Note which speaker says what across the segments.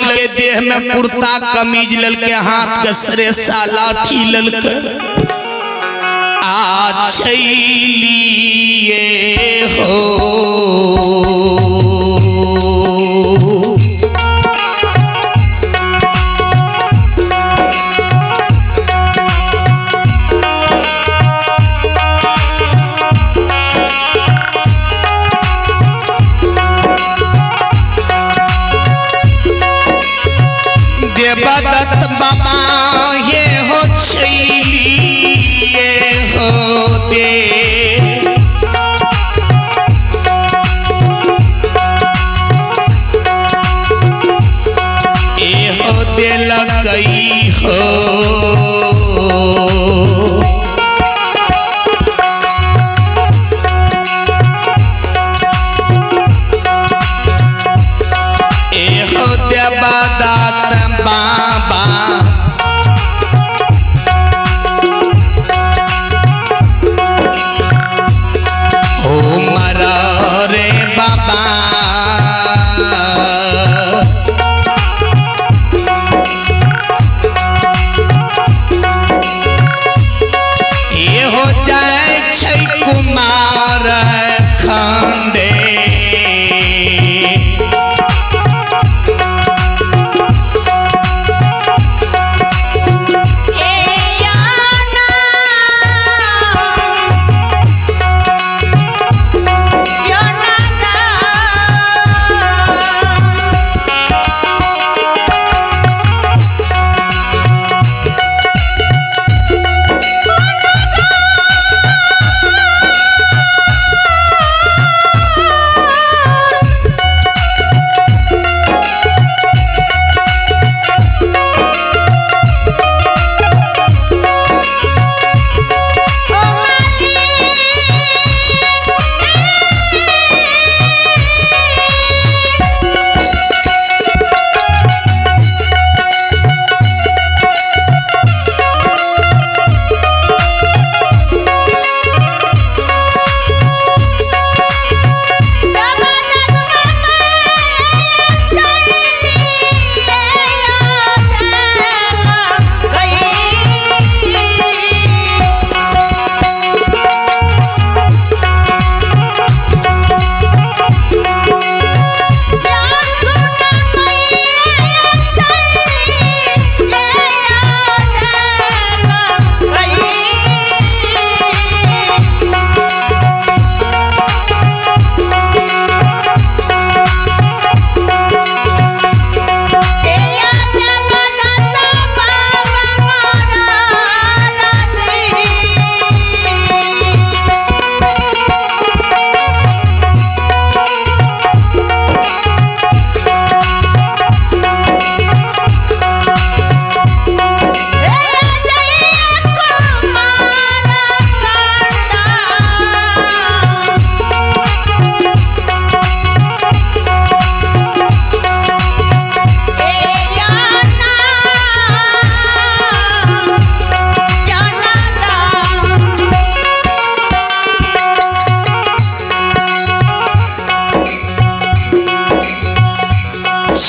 Speaker 1: ललके देह में कुर्ता कमीज ललके हाथ के सरे लाठी ललके आ चलिए हो देवदत्त बाबा ये हो चलिए हो दे ए हो दे लगई हो देवदत्त बाबा ओ मरा रे बाबा ये हो जाए छै कुमार खंडे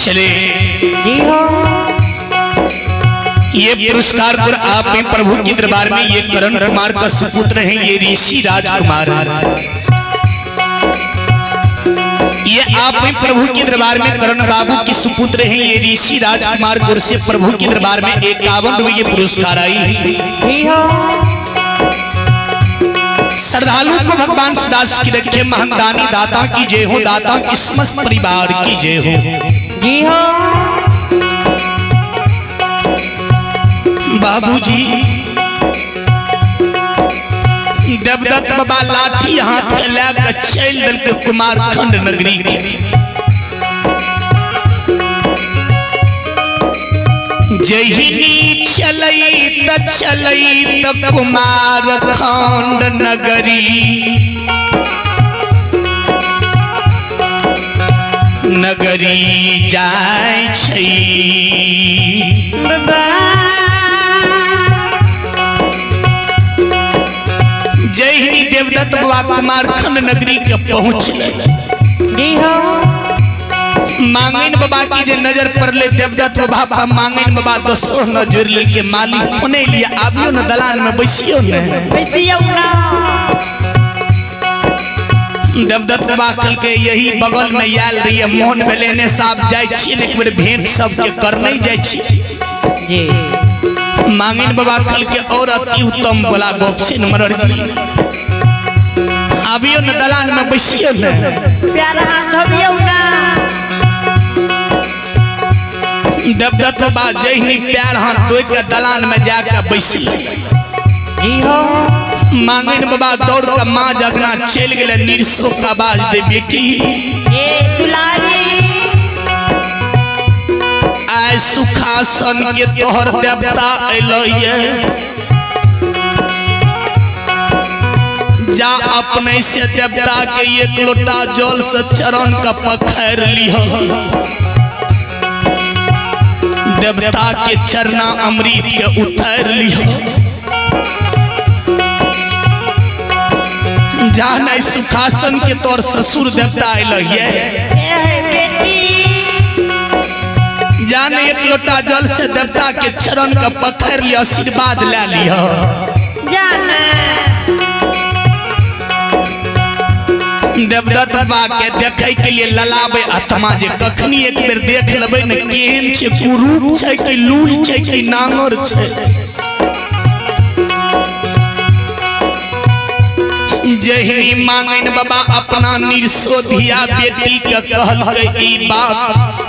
Speaker 1: चले ये पुरस्कार पर आप में प्रभु के दरबार में ये करण कुमार का सुपुत्र है, ये ऋषि राजकुमार ये आप में प्रभु के दरबार में करण बाबू की सुपुत्र है, ये ऋषि राजकुमार को से प्रभु के दरबार में 51 रुपये पुरस्कार आई। श्रद्धालु को भगवान सदास की रखे, महंदानी दाता की जय हो, दाता की समस्त परिवार की जय हो। जी हाँ बाबूजी, देवदत्त बाबा लाठी हाथ के लेकर चल दल के कुमारखंड नगरी के जहिनी चलई त कुमारखंड नगरी जाय छै जहिनी देवदत्त बाबा कुमारखंड नगरी के पहुँचल मांगन बाबा की जे नजर पड़ले देवदत्त बाबा मांगन बाबा दसो नजर लेके मालिक होने लिए आबियो न दलान में बैसियो न देवदत्त बाबा कल के यही बगल में आयल रही मोहन भेलेने साहब जाय छी एक बेर भेंट सब के करने जाय छी जी मांगन बाबा कल के और अति उत्तम बोला गप छै नमर जी आबियो न दलान में बैसियो न प्यारा हाथ धबियो ना देवदत्त बाबा जहिनी प्यार हाथ धोइ के दलान में जाके बैसी जी हो मांगन बाबा दौड़ के मां जगना चल गेले निरसो का आवाज दे बेटी ए दुलारी आय सुखासन के तोहर देवता अइलैये जा अपने से देवता के एक लोटा जल से चरण का पखैर लिह देवता के चरना अमृत के उतार लिह जान सुखासन के तोर ससुर देवता अइलैये जान एक लोटा जल से देवता के चरण का पखैर लिह आशीर्वाद ले लिह देवदत्त बाबा के देखे के लिए ललाबे आत्मा जे कखनी एक बेर देख लेबै न केहन छै कुरूप छै कि लूल छै कि नांगर छै जहिनी मांगन बाबा अपना निरसो धिया बेटी के कहलकै ई बात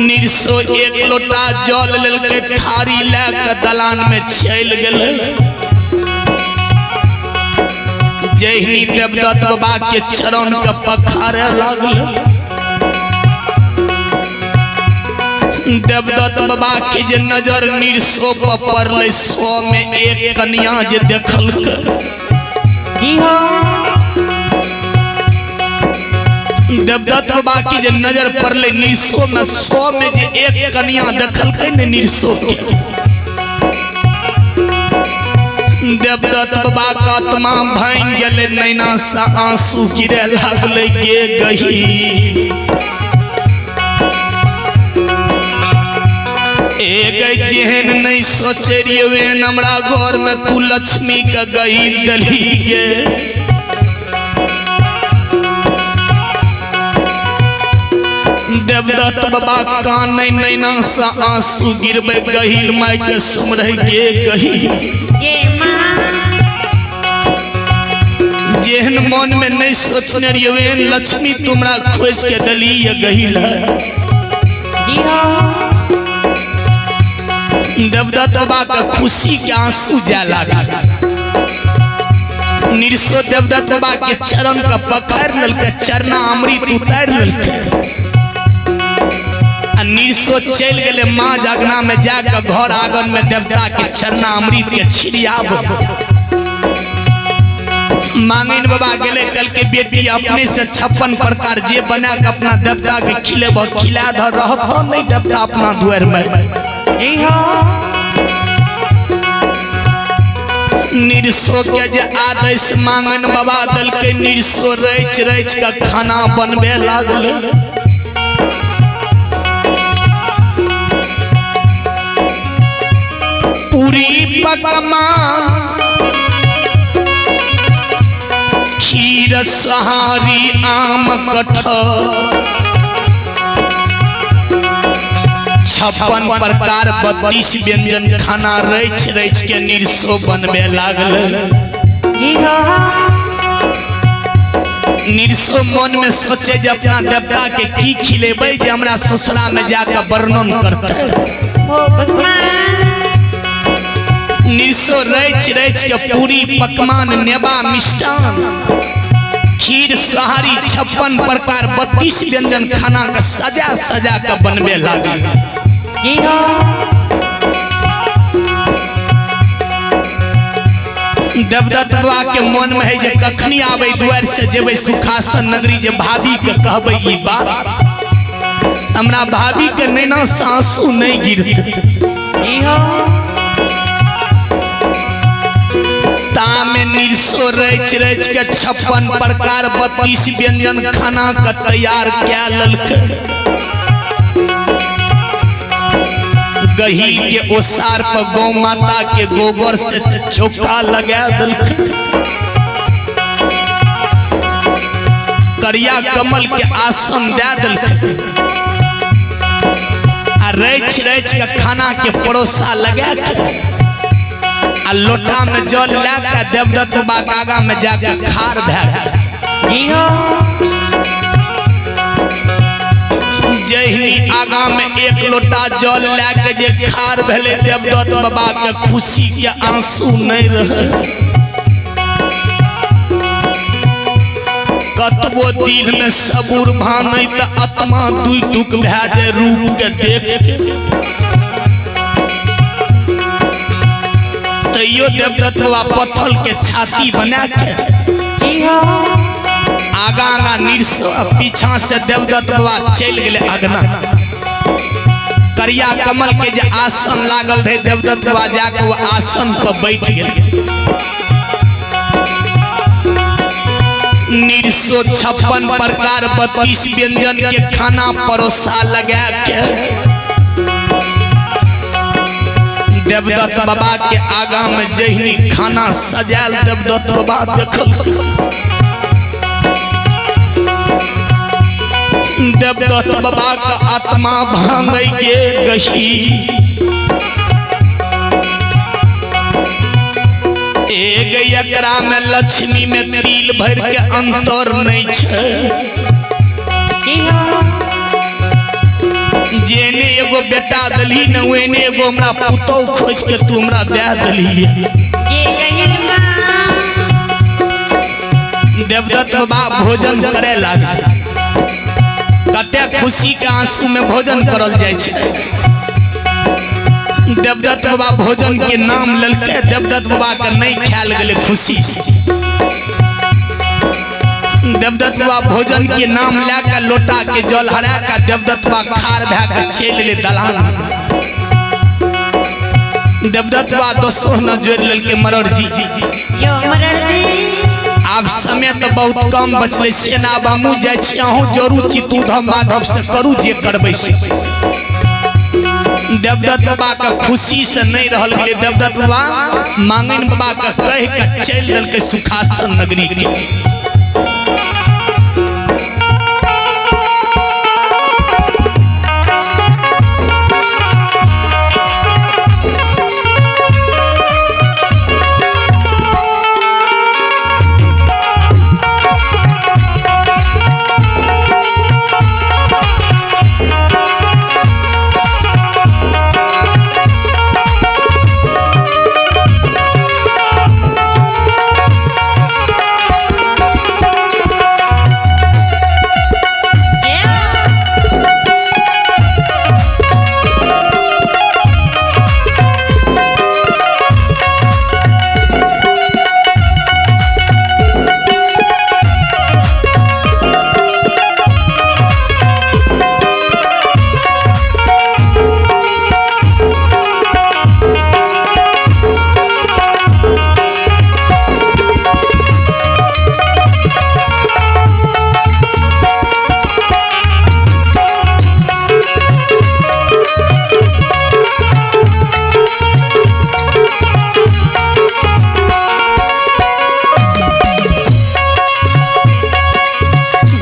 Speaker 1: निरसो एक लोटा जल लेलकै थारी ले के दलान में चल गेलै जहिनी देवदत्त बाबा के चरण के पखारे लागल देवदत्त बाबा के जे नजर निरसो पर पड़ले 100 में एक कन्या जे देखलकै देवदत्त बाबा की जे नजर पड़ले निरसो में 100 में जे एक कन्या देखलकै ने निरसो के देवदत्त बाबा का आत्मा भांग गेले नैना से आंसू गिरे लागले गे गही एक जेहन नहीं सोचे रिये हमरा घर में तू लक्ष्मी के गही दली गे देवदत्त बाबा कान नैना से आंसू गिरबे गहिल माई के सुमरह गे गही जेहन मन में नहीं सोचने रहिए लक्ष्मी तुमरा खोज के दली ये गहिल है देवदत्त बाबा का खुशी के आंसू जा लगा निरसो देवदत्त बाबा के चरण का पकड़ ललके चरना अमृत उतार ललके निरसो चल गए माँ जागना में जाकर घर आंगन में देवता के चरना अमृत के छिड़ियाब मांगन बाबा गेले कल के बेटी अपने से 56 प्रकार जे बना के अपना देवता के खिले खिला धर रहत तो नहीं देवता अपना द्वार में निरसो के जे आदेश मांगन बाबा दल के निरसो रच रच के खाना बनबे लागल पूरी पकवान खीर सहारी आम कटहल 56 प्रकार 32 व्यंजन खाना रच रच के निरसो बनबे लागल निरसो मन में सोचे जे अपना देवता के की खिलेबै जे हमरा ससुरा में जाकर वर्णन करते निरसो रच रच के पूरी पकवान नेबा मिष्टान खीर सहारी 56 प्रकार 32 व्यंजन खाना का सजा सजा के बनबे लागल देवदत्त बाबा के मन में है जे कखनी आवे द्वार से जेबे सुखासन नगरी जे भाभी के कहबे ई बात हमरा भाभी के नैना से आंसू नहीं गिरते तामे निरसो रच रच के 56 प्रकार 32 व्यंजन खाना का तैयार क्या ललक गही के ओसार पर गौ माता के गोबर से चौका लगा दलक करिया कमल के आसन दे दलक आ रच रच के खाना के परोसा लगा आ लोटा में जल लाके देवदत्त बाबा आगा में जाके खार भए जहिनी आगा में एक लोटा जल लाके जे खार भेले देवदत्त बाबा के खुशी के आंसू नहीं रहे कतबो दिल में सबूर भाने त आत्मा दुई टुक भए जाए रूप के देख तैयो देवदत्त बाबा पत्थर के छाती बना के आगा आगा निरसो पीछा से देवदत्त बाबा चल गए अगना करिया कमल के जे आसन लागल रहे देवदत्त बाबा जाके वो आसन पर बैठ गए निरसो 56 प्रकार 32 व्यंजन के खाना परोसा लगा के देवदत्त बाबा के आगा में जहिनी खाना सजाल देवदत्त बाबा देखल देवदत्त बाबा का आत्मा भांग गे गही एक एकरा में लक्ष्मी में तिल भर के अंतर नहीं छे जेने एगो बेटा दली न वेने एगो हमरा पुतौ खोज के तू हमरा दे दली देवदत्त बाबा भोजन करे लागे कते खुशी के आंसू में भोजन करल जाय छे देवदत्त बाबा भोजन के नाम ललके देवदत्त बाबा के नहीं खायल गेले खुशी से देवदत्त बाबा भोजन के नाम लेकर लोटा के जल हरा का देवदत्त बाबा खार भए के चल ले दलान देवदत्त बाबा दोसो न जोड़ ललके मरर जी आप समय तो बहुत कम बचले से ना बामू जाय छी अहूँ जोरू चितू धम माधव से करू जे करबै से देवदत्त बाबा का खुशी से नहीं रहल गेले देवदत्त बाबा मांगन बाबा का कह के चल दल के सुखासन नगरी के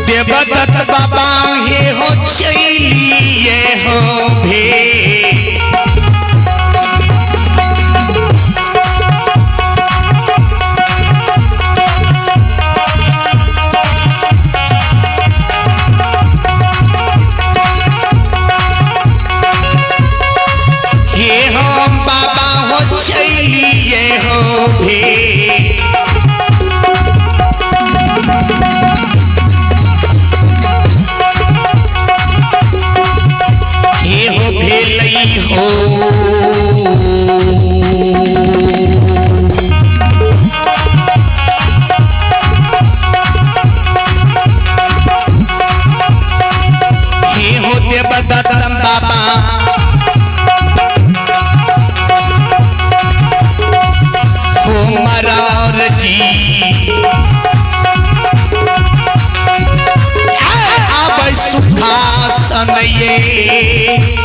Speaker 1: देवदत्त बाबा ये हो चलिए हो भे ये हो बाबा हो चलिए हो भे हो देवदत्त बाबा हो मरा सुखासन ये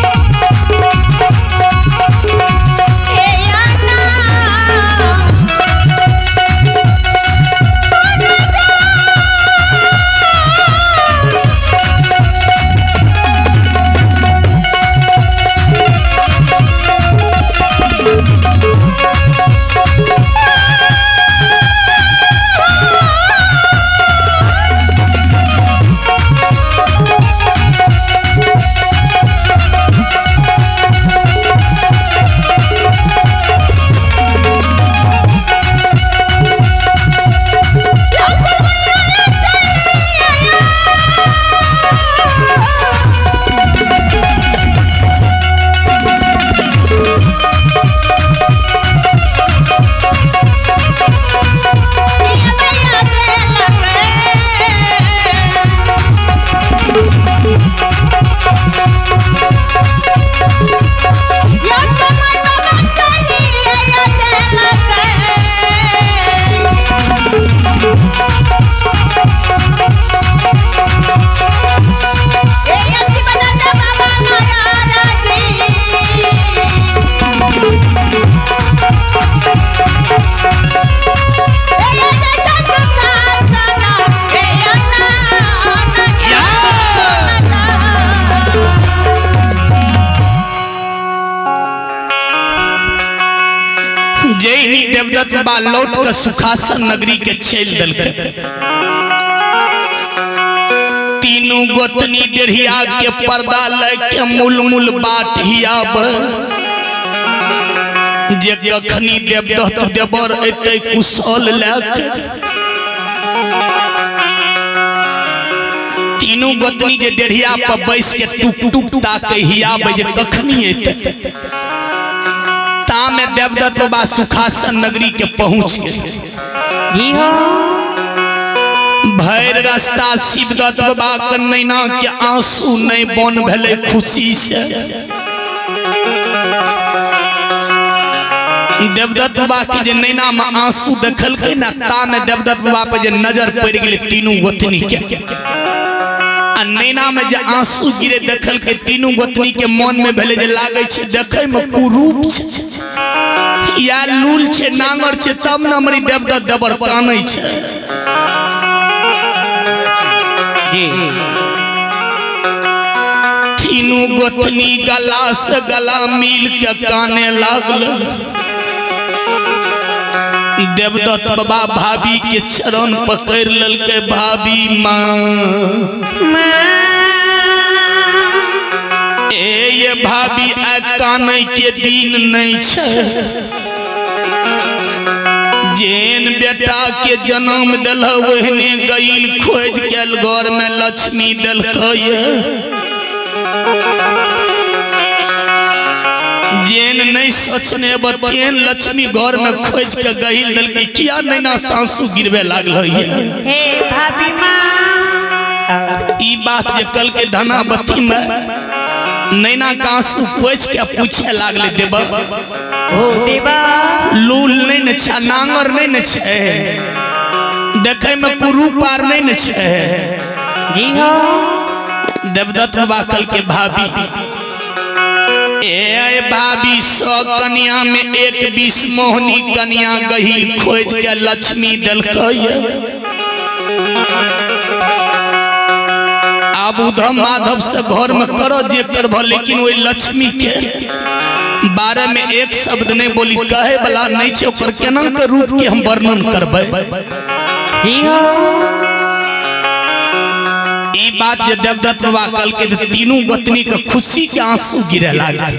Speaker 1: देवदत्त बा लौट के सुखासन नगरी के चल दल के तीनों गोतनी डेढ़िया के पर्दा लेके मुल बाट हियाब जे कखनी देवदत्त देवर एते कुशल लेके तीनों गोतनी जे डेढ़िया पर बैस के टुक टुक ताके हियाब जे कखनी एते में देवदत्त बाबा सुखासन नगरी के पहुंच गए भैर रास्ता शिवदत्त बाबा के नैना के आंसू नहीं बन भेले खुशी से देवदत्त बाबा की जे नैना में आंसू देखल के ना ता में देवदत्त बाबा पे जे नजर पड़ गेले तीनों गोतनी के नैना में जे आंसू गिरे देखल के तीनों गोतनी के मन में भेले जे लागे छे देखे में कुरूप छे या लूल छे नांगर छे तब न हमरी देवदत्त देवर कानै छे तीनों गोतनी गला से गला मिल के काने लागल देवदत्त बाबा भाभी के चरण पकड़ ललके भाभी माँ ये भाभी आ कानै के दिन नहीं छे जेन बेटा के जन्म दिल ओहने गईल खोज के घर में लक्ष्मी दिलकै जेन नहीं सोचने बतेन लक्ष्मी घर में खोज के गईल दिल के किया नैना सांसू गिरवे लागल हे भाभी माँ ई बात जे कल के धनावती में नैना का आंसू पोछ के पूछे लागले देबा ओ देबा लूल नहीं न छ नांगर नहीं न छ देखे में कुरू पार नहीं न छ जी हो देवदत्त बाबा कल के भाभी ए भाभी सौ कन्या में एक 20 मोहनी कन्या गही खोज के लक्ष्मी दिलकै अब उधम माधव से घर में करो जे करब लेकिन वही लक्ष्मी के बारे में एक शब्द नहीं बोली कहे वाला नहीं छे ओकर केना के रूप के हम वर्णन करबै ई बात जे देवदत्त बाबा कल के तीनों गोतनी के खुशी के आंसू गिरे लागल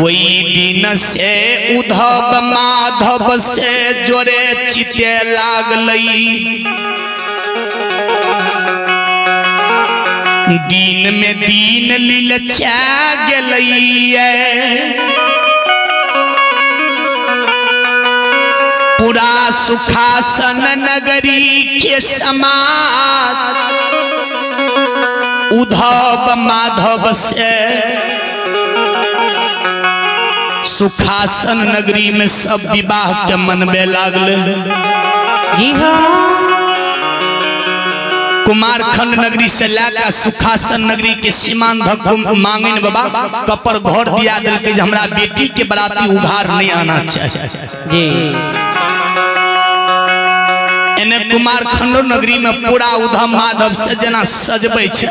Speaker 1: वही दिन से उधव माधव से जोरे चिते लागलई दिन में दीन लीलचा गेलैया पूरा सुखासन नगरी के समाज उधव माधव से सुखासन नगरी में सब विवाह के मनबे लागल कुमारखंड नगरी से लेकर सुखासन नगरी के सीमांत मांगन बाबा कपर घर दिया दिल के हमरा बेटी के बराती उघार नहीं आना चाहिए जी। एने कुमारखंड नगरी में पूरा उधम माधव से जना सजबै छे,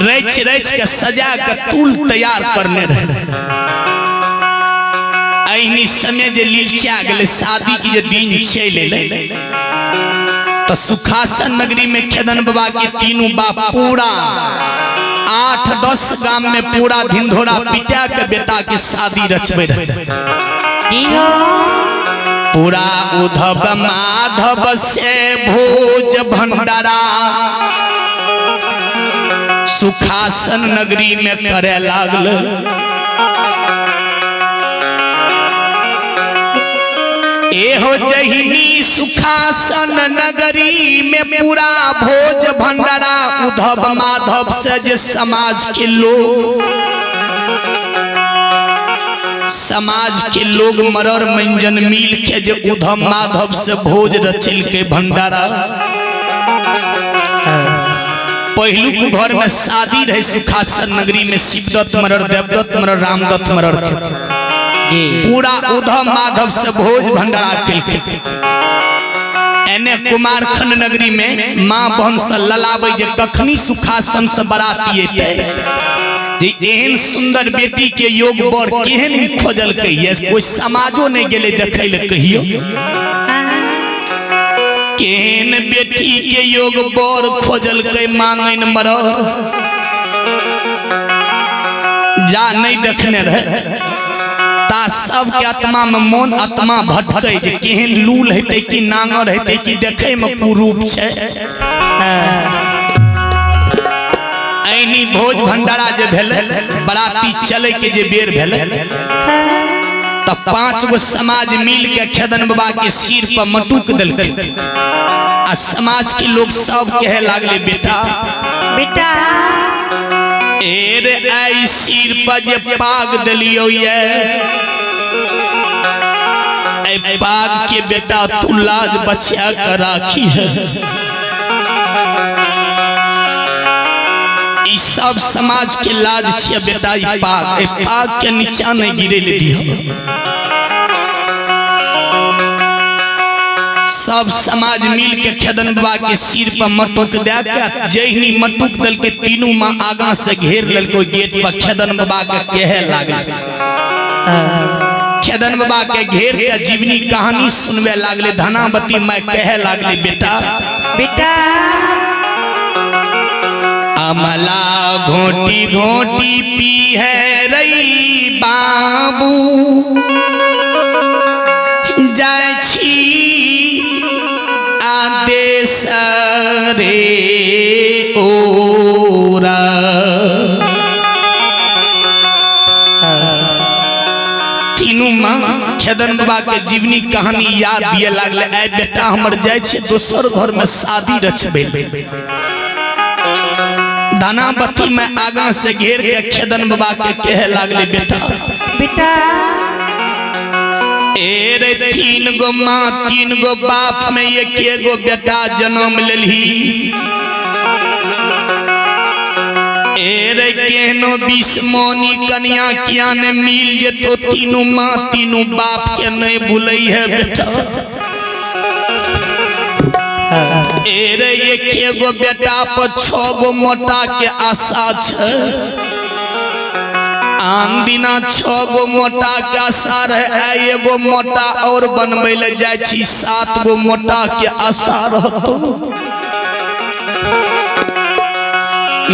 Speaker 1: रच रच के सजा के तूल तैयार करने रहे। एहनी समय जे लीलचा गेले शादी की जे दिन चले तो सुखासन नगरी में खेदन बाबा के तीनों बाप पूरा 8-10 गांव में पूरा धिंधोरा पिटा के बेटा के शादी रचबे रहे। पूरा उधव माधव से भोज भंडारा सुखासन नगरी में करे लागल। एहो जहिनी सुखासन नगरी में पूरा भोज भंडारा उधव माधव से जे समाज के लोग मरर मंजन मिल के जे उधव माधव से भोज रचिल के भंडारा। पहलू को घर में शादी रहे सुखासन नगरी में शिवदत्त मरर, देवदत्त मरर, रामदत्त मरर के पूरा उधव माधव से भोज भंडारा के। एने कुमारखंड नगरी में माँ बहन से ललाबै जे कखनी सुखासन से बराती अते जे एहन सुंदर बेटी के योग बर केहन ही खोजल कहिए, कोई समाजो नहीं गेले देखै ले कहियो केहन बेटी के योग बर खोजल के मांगन मरर जा नहीं देखने रहे। सबके आत्मा में मन आत्मा भटकै जे केहन लूल हेते कि नांगर हेते कि देखे में कुरूप छे। ऐनी भोज भंडारा जे भेले बराती चले के जे बेर भेले तब 5 गो समाज मिल के खेदन बाबा के सिर पर मटुक देलकै आ समाज के लोग सब कहे लागले बेटा बेटा एरे आई सिर पर जे पाग दलियो ये पाग के बेटा तू लाज बचा कर राखी है। ई सब समाज के लाज छिए बेटा। ई पाग के नीचा नहीं गिरे ले दियो। सब समाज मिल के खेदन बाबा के सिर पर मटुक दे के जहिनी मटुक दल के तीनों माँ आगा से घेर ललको गेट पर खेदन बाबा के कहे लागल। खेदन बाबा के घेर के जीवनी कहानी सुनवे लागले। धनावती मैं कहे लागले बेटा बेटा अमला घोटी घोटी पी है रई बाबू जाय छी आदेश रे ओरा। तीनों माँ खेदन बाबा के जीवनी कहानी याद दिए लागले। ऐ बेटा हमर जाय छे दोसर घर में शादी रचबे। दानावती में आगा से घेर के खेदन बाबा के कहे लागले बेटा बेटा एरे 3 गो माँ 3 गो बाप में एक गो बेटा जन्म लेलही। एरे केहनो बिस्मोनी कन्या किया ने मिल जेतो तीनों माँ तीनों बाप के नहीं भूलै है बेटा। एरे एक गो बेटा पर 6 गो मोटा के आशा छे। आन दिना 6 गो मोटा के आशा रहे। एगो मोटा और बनबै ले जाय छी 7 गो मोटा के आशा रहतो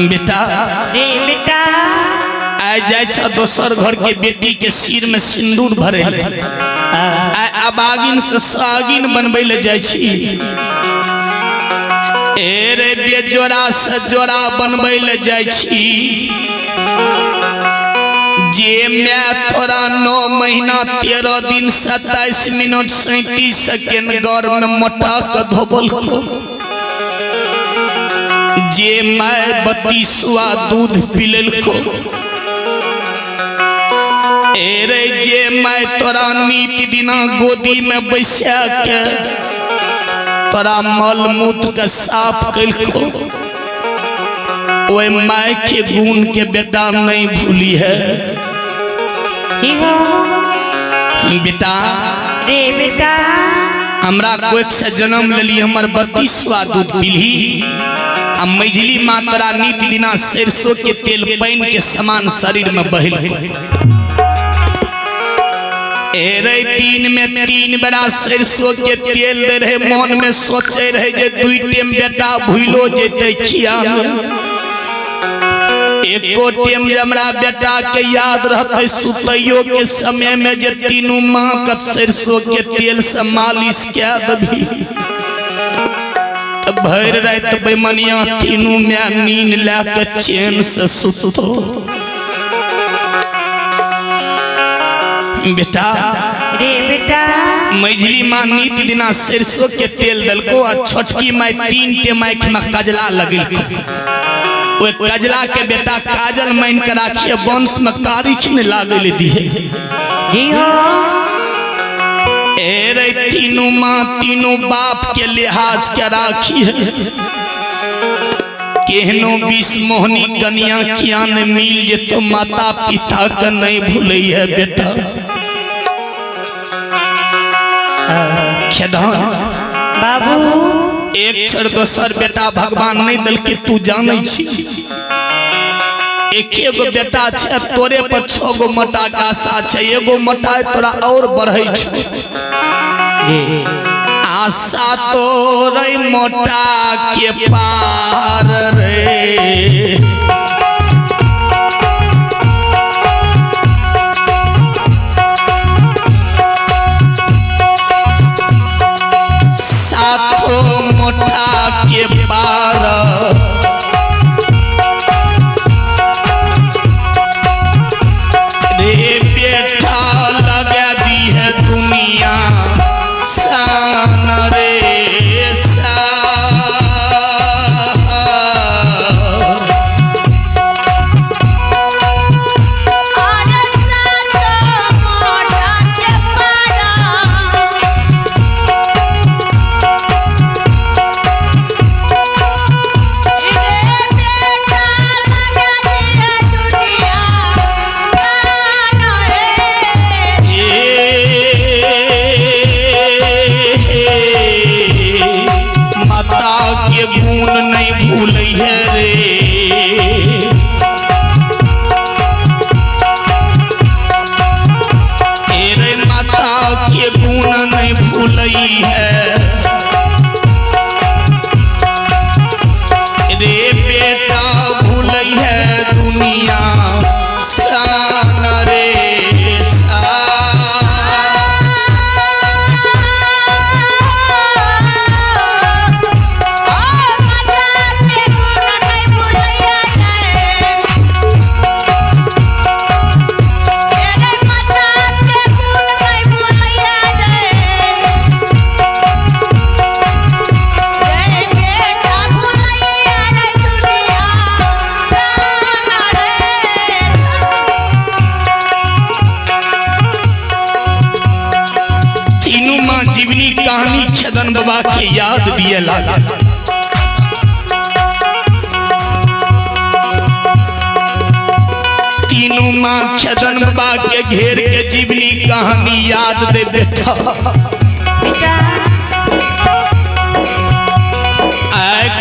Speaker 1: बेटा रे बेटा। आय जाय छ दोसर घर के बेटी के सिर में सिंदूर भरे ले। आय अबागिन से सागिन बनबै ले जाय छी। एरे बेजोड़ा से जोड़ा बनबै ले जाय छी। जे मैं थोड़ा 9 महीना 13 दिन 27 मिनट 37 सेकेंड गौर में मोटा के धोबल को। जे मैं 32 दूध पिलल को। एरे जे मैं तोरा नीति दिना गोदी में बैसा के तोरा मल मूत्र के साफ कलको ओए माय के गुण के बेटा नहीं भूली है बेटा
Speaker 2: रे बेटा
Speaker 1: हमरा कोई से जन्म लेली हमर 32वां दूध पीली आ मैझली माँ तोरा नित दिना सरसों के तेल पानी के समान शरीर में बहिल रे दिन में 3 बेरा सरसों के तेल दे रहे मन में सोचे रहे जे 2 टाइम बेटा भूलो जेते खिया एको टाइम हमरा बेटा के याद रहते सुतैयो के समय में जे 3 माह कत सरसों के तेल से मालिश क्या दबी भर रात बेमनिया 3 में नींद लाके चैन से सुतो बेटा
Speaker 2: रे बेटा
Speaker 1: मैझली माँ नित दिना सरसों के तेल दलको आ छोटकी माँ 3 टाइम आँख में कजला लगल वो कजला के बेटा काजल मान के राखिए वंश में कारिख ने लागल दिए रे 3 माँ 3 बाप के लिहाज के राखी है केहनो बीस मोहनी कन्या किया न मिल जे तो माता पिता का नहीं भूले है बेटा खेदान
Speaker 2: बाबू
Speaker 1: एक छोड़ दोसर बेटा भगवान नहीं दल के तू जाने छी एके गो बेटा छे तोरे पर 6 गो मोटा का आशा छे एगो मोटा तोरा और बढ़े छे आशा तोरे मोटा के पार रे मोटा के पार रे बेटा लगा दी है दुनिया सान रे कहानी छदन बाबा के याद दिए लागे 3 माँ छदन बाबा के घेर के जीवनी कहानी याद दे बेटा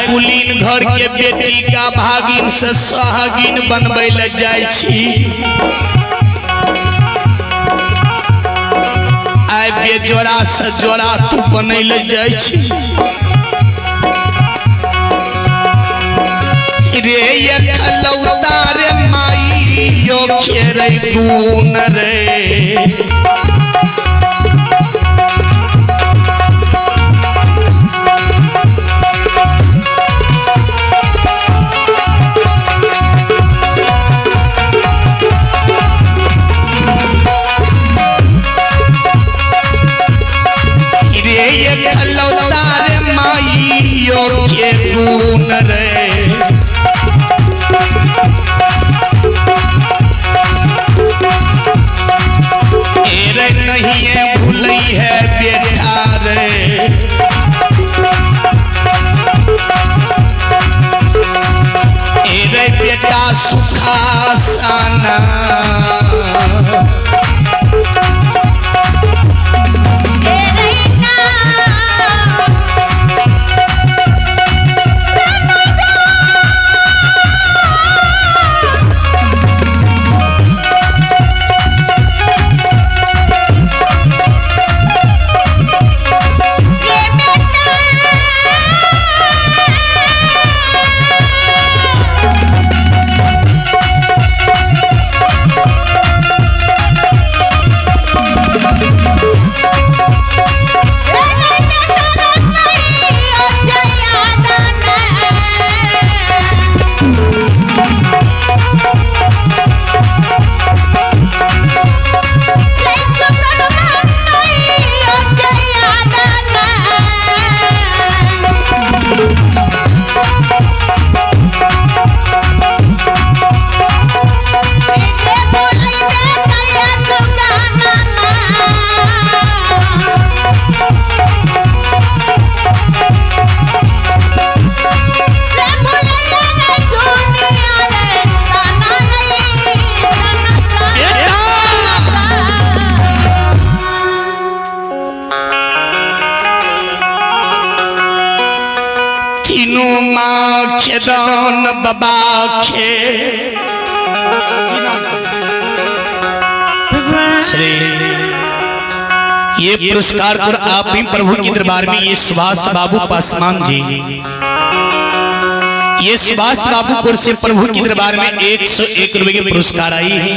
Speaker 1: कुलीन घर के बेटी का भागिन से सुहागिन बनबे ले जाय छी आय बेजोड़ा से जोड़ा तू बने ले जाय छी रे ये खलौता रे माई यो खेरे गुण रे के गुण रे नहीं है भूलई है बेटा रे रे बेटा सुखासना खेदान बाबा खे श्री ये पुरस्कार और आप ही प्रभु के दरबार में ये सुभाष बाबू पासवान जी ये सुभाष बाबू को से प्रभु के दरबार में 101 रुपए के पुरस्कार आई है।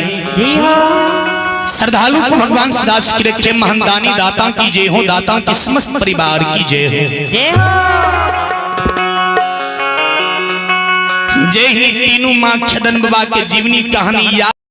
Speaker 1: श्रद्धालु को भगवान सदाशिव की रखे महानदानी दाता की जय हो, दाता की समस्त परिवार की जय हो। जय हिंद। तीनों माँ खेदन बाबा के जीवनी कहानी याद